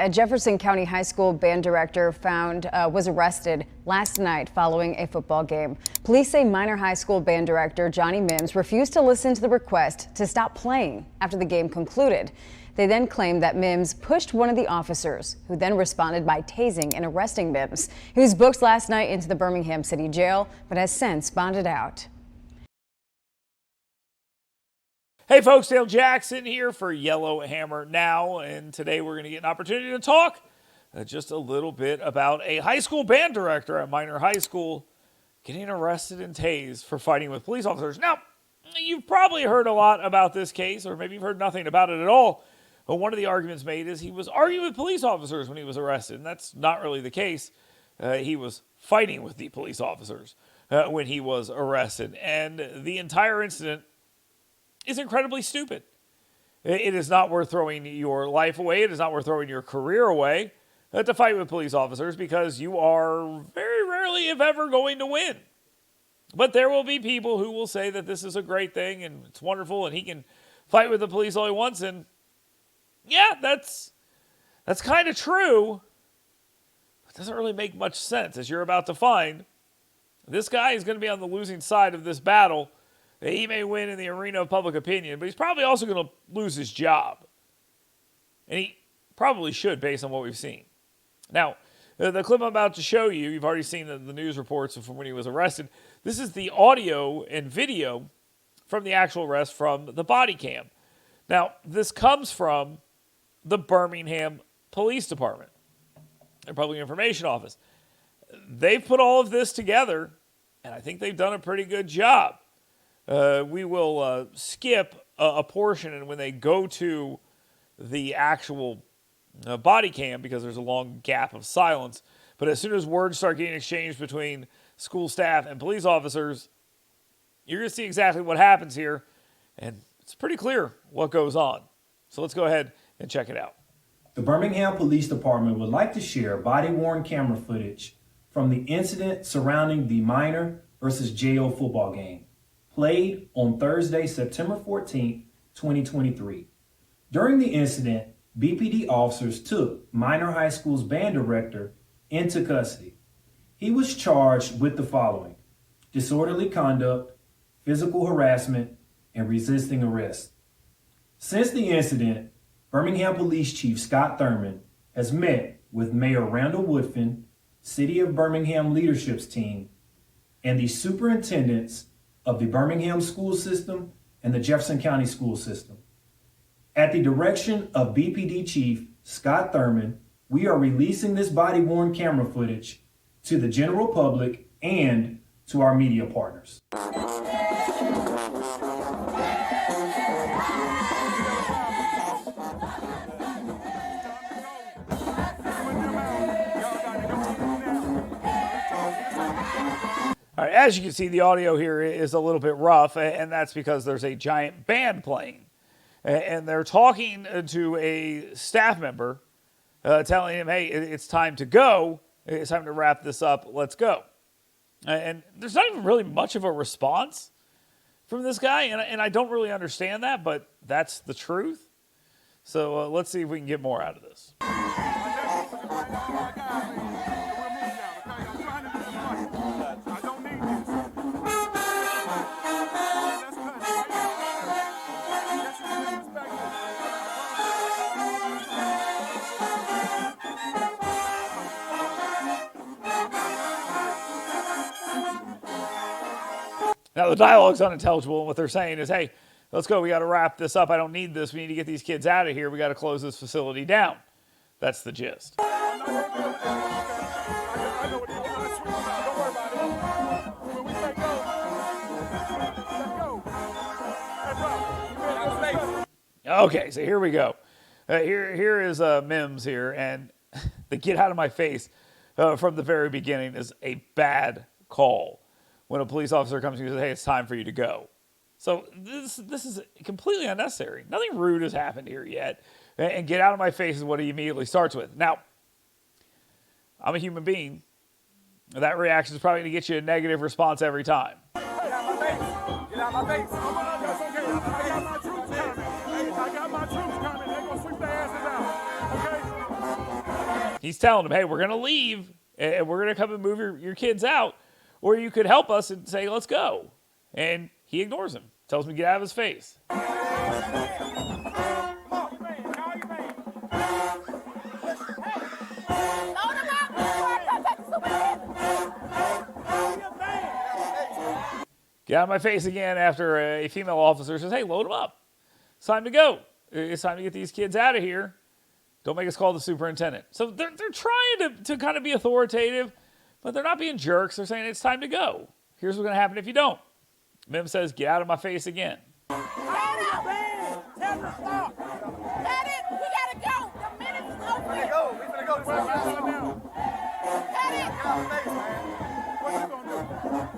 A Jefferson County High School band director was arrested last night following a football game. Police say Minor High School band director Johnny Mims refused to listen to the request to stop playing after the game concluded. They then claimed that Mims pushed one of the officers, who then responded by tasing and arresting Mims. He was booked last night into the Birmingham City Jail, but has since bonded out. Hey folks, Dale Jackson here for Yellow Hammer Now, and today we're going to get an opportunity to talk just a little bit about a high school band director at Minor High School getting arrested and tased for fighting with police officers. Now, you've probably heard a lot about this case, or maybe you've heard nothing about it at all, but one of the arguments made is he was arguing with police officers when he was arrested, and that's not really the case. He was fighting with the police officers when he was arrested, and the entire incident is incredibly stupid. It is not worth throwing your life away. It is not worth throwing your career away to fight with police officers, because you are very rarely, if ever, going to win. But there will be people who will say that this is a great thing and it's wonderful and he can fight with the police all he wants. And yeah, that's kind of true. But it doesn't really make much sense, as you're about to find. This guy is going to be on the losing side of this battle. He may win in the arena of public opinion, but he's probably also going to lose his job. And he probably should, based on what we've seen. Now, the clip I'm about to show you, you've already seen the news reports from when he was arrested. This is the audio and video from the actual arrest from the body cam. Now, this comes from the Birmingham Police Department, their Public Information Office. They've put all of this together, and I think they've done a pretty good job. We will skip a portion, and when they go to the actual body cam, because there's a long gap of silence, but as soon as words start getting exchanged between school staff and police officers, you're going to see exactly what happens here, and it's pretty clear what goes on. So let's go ahead and check it out. The Birmingham Police Department would like to share body-worn camera footage from the incident surrounding the Minor versus JO football game, played on Thursday, September 14, 2023. During the incident, BPD officers took Minor High School's band director into custody. He was charged with the following: disorderly conduct, physical harassment, and resisting arrest. Since the incident, Birmingham Police Chief Scott Thurman has met with Mayor Randall Woodfin, City of Birmingham leadership's team, and the superintendents of the Birmingham school system and the Jefferson County school system. At the direction of BPD Chief Scott Thurman, we are releasing this body-worn camera footage to the general public and to our media partners. All right, as you can see, the audio here is a little bit rough, and that's because there's a giant band playing. And they're talking to a staff member, telling him, hey, it's time to go. It's time to wrap this up. Let's go. And there's not even really much of a response from this guy, and I don't really understand that, but that's the truth. So let's see if we can get more out of this. Now, the dialogue's unintelligible, and what they're saying is, hey, let's go. We got to wrap this up. I don't need this. We need to get these kids out of here. We got to close this facility down. That's the gist. Okay, so here we go. Here is Mims here, and the get out of my face from the very beginning is a bad call. When a police officer comes to you and says, hey, it's time for you to go. So this is completely unnecessary. Nothing rude has happened here yet. And get out of my face is what he immediately starts with. Now, I'm a human being. That reaction is probably going to get you a negative response every time. Get out my face. Get out my face. That's okay. I got my troops coming. I got my troops coming. They're going to sweep their asses out. Okay? He's telling them, hey, we're going to leave, and we're going to come and move your kids out, or you could help us and say, let's go. And he ignores him, tells him to get out of his face. Get out of my face again after a female officer says, hey, load them up. It's time to go. It's time to get these kids out of here. Don't make us call the superintendent. So they're trying to kind of be authoritative, but they're not being jerks. They're saying it's time to go. Here's what's going to happen if you don't. Mim says, get out of my face again. Tell him to stop. Let it. We gotta go. The minute is over. We finna go. Cut it. Get out of my face, man. What you gonna do?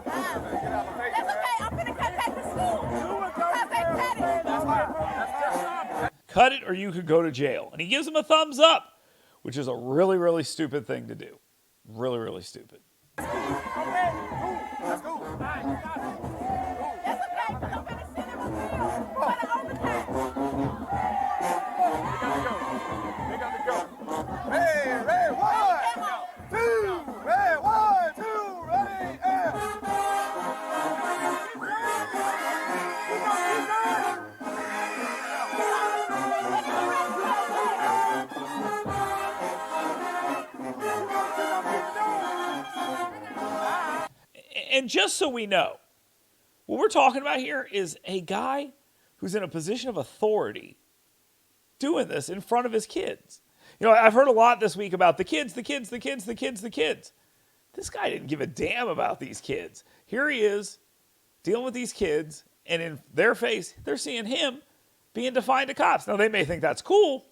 Get out of my face. That's okay. I'm finna cut back to school. Cut it. That's fine. Cut it or you could go to jail. And he gives him a thumbs up, which is a really, really stupid thing to do. Really, really stupid. Let's go. That's okay. I'm finna send him a bill for the overtime. We got to go. Hey, red, 1, 2, red, 1, 2, ready, and. And just so we know, what we're talking about here is a guy who's in a position of authority doing this in front of his kids. You know, I've heard a lot this week about the kids. This guy didn't give a damn about these kids. Here he is dealing with these kids, and in their face, they're seeing him being defiant to cops. Now, they may think that's cool,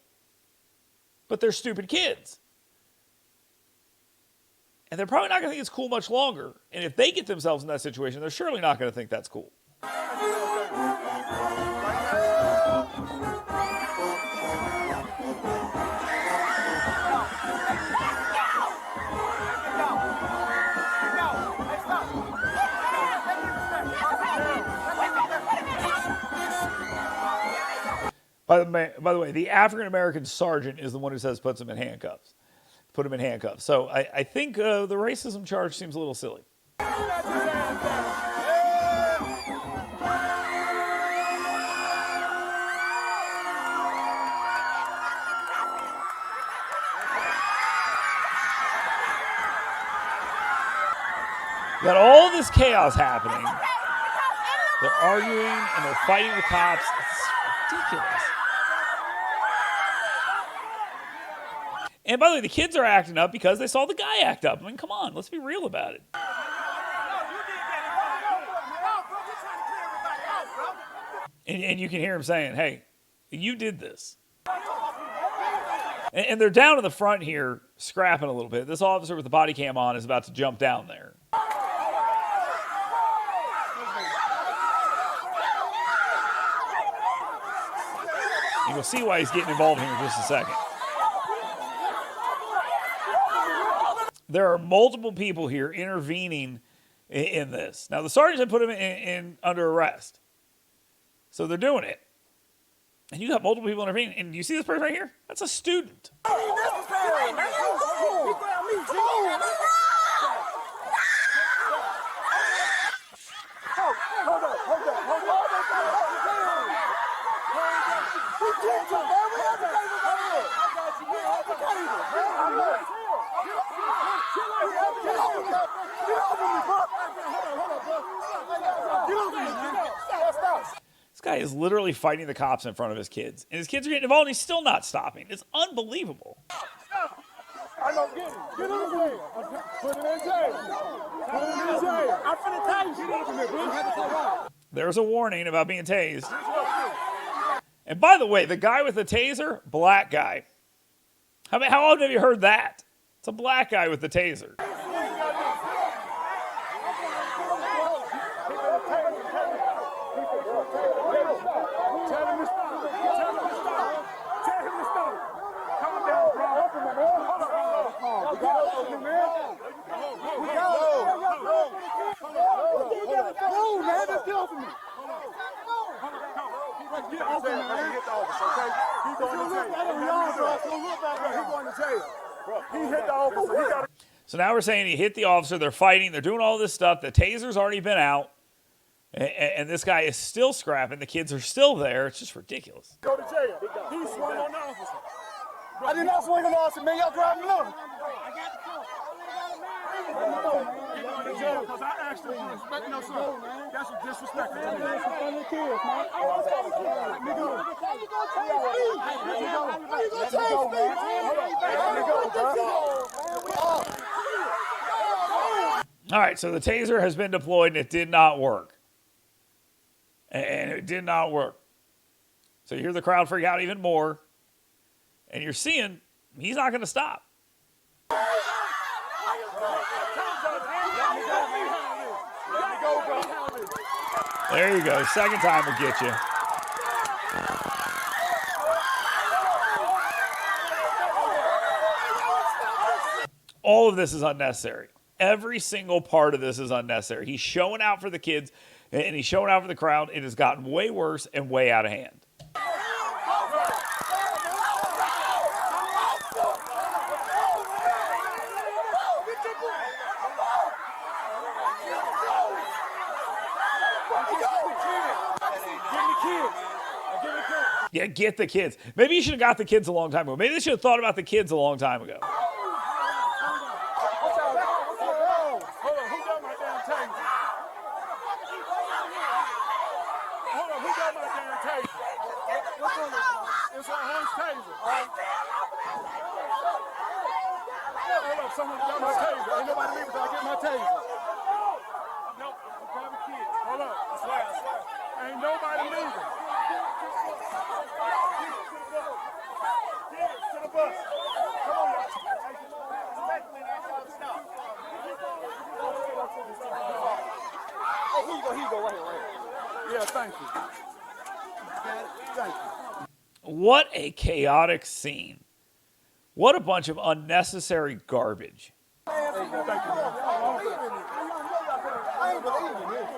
but they're stupid kids. And they're probably not going to think it's cool much longer. And if they get themselves in that situation, they're surely not going to think that's cool. By the way, the African-American sergeant is the one who says puts him in handcuffs. Put him in handcuffs. So I think the racism charge seems a little silly. Got all this chaos happening. They're arguing and they're fighting the cops. It's ridiculous. And by the way, the kids are acting up because they saw the guy act up. I mean, come on, let's be real about it. And you can hear him saying, hey, you did this. And they're down in the front here, scrapping a little bit. This officer with the body cam on is about to jump down there. And you'll see why he's getting involved here in just a second. There are multiple people here intervening in this. Now, the sergeant had put him in under arrest. So they're doing it. And you got multiple people intervening. And you see this person right here? That's a student. This guy is literally fighting the cops in front of his kids. And his kids are getting involved and he's still not stopping. It's unbelievable. I know, get him. Get him in jail. Put him in jail. Put him in jail. I'm finna tase you. There's a warning about being tased. And by the way, the guy with the taser, black guy. How often have you heard that? It's a black guy with the taser. He hit the officer. He got. So now we're saying he hit the officer. They're fighting. They're doing all this stuff. The taser's already been out. And this guy is still scrapping. The kids are still there. It's just ridiculous. Go to jail. He swung on the officer. I did not swing on the officer, man. Y'all driving low. I got the car. Because I asked him to respect no son. That's disrespectful to me. That's for the kids, man. I was for the kids. Let me go. How you gonna tase me? Let me go. How you gonna tase me, man? Let me go, bro. All right, so the taser has been deployed and it did not work. And it did not work. So you hear the crowd freak out even more. And you're seeing he's not going to stop. There you go. Second time will get you. All of this is unnecessary. Every single part of this is unnecessary. He's showing out for the kids, and he's showing out for the crowd. It has gotten way worse and way out of hand. Yeah, get the kids. Maybe you should have got the kids a long time ago. Maybe they should have thought about the kids a long time ago. Hold on, who got my damn taser? Hold on, who got my damn taser? What's on it? It's on his taser. Hold up, someone got my taser. Ain't nobody leaving until I get my taser. Nope, I'm grabbing kids. Hold up, I swear. Ain't nobody leaving. To the bus. Come on, y'all. Oh, here you go, right here. Yeah, thank you. Thank you. What a chaotic scene. What a bunch of unnecessary garbage. Thank you, man. I ain't believing this.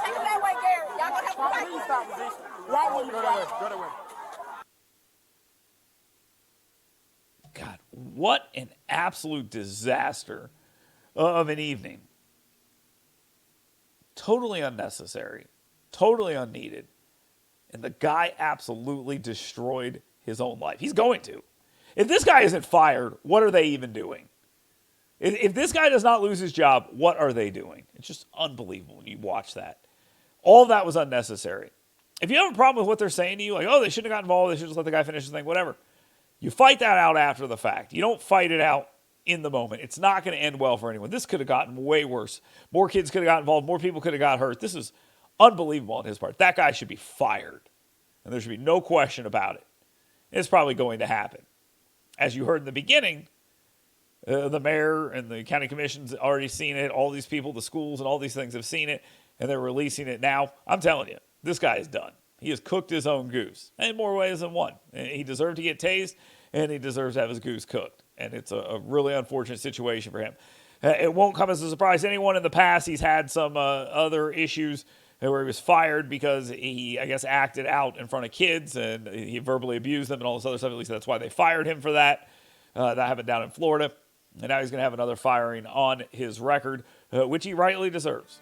Take it that way, Gary. Y'all gonna have to fight. Please stop resisting. Why wouldn't you go that way? God, what an absolute disaster of an evening. Totally unnecessary. Totally unneeded. And the guy absolutely destroyed his own life. He's going to. If this guy isn't fired, what are they even doing? If this guy does not lose his job, what are they doing? It's just unbelievable when you watch that. All of that was unnecessary. If you have a problem with what they're saying to you, like, oh, they shouldn't have got involved, they should just let the guy finish his thing, whatever. You fight that out after the fact. You don't fight it out in the moment. It's not going to end well for anyone. This could have gotten way worse. More kids could have got involved. More people could have got hurt. This is unbelievable on his part. That guy should be fired. And there should be no question about it. It's probably going to happen. As you heard in the beginning, the mayor and the county commission's already seen it. All these people, the schools and all these things have seen it, and they're releasing it now. I'm telling you, this guy is done. He has cooked his own goose in more ways than one. He deserved to get tased, and he deserves to have his goose cooked. And it's a really unfortunate situation for him. It won't come as a surprise to anyone. In the past, he's had some other issues where he was fired because he, I guess, acted out in front of kids and he verbally abused them and all this other stuff. At least that's why they fired him for that. That happened down in Florida. And now he's going to have another firing on his record, which he rightly deserves.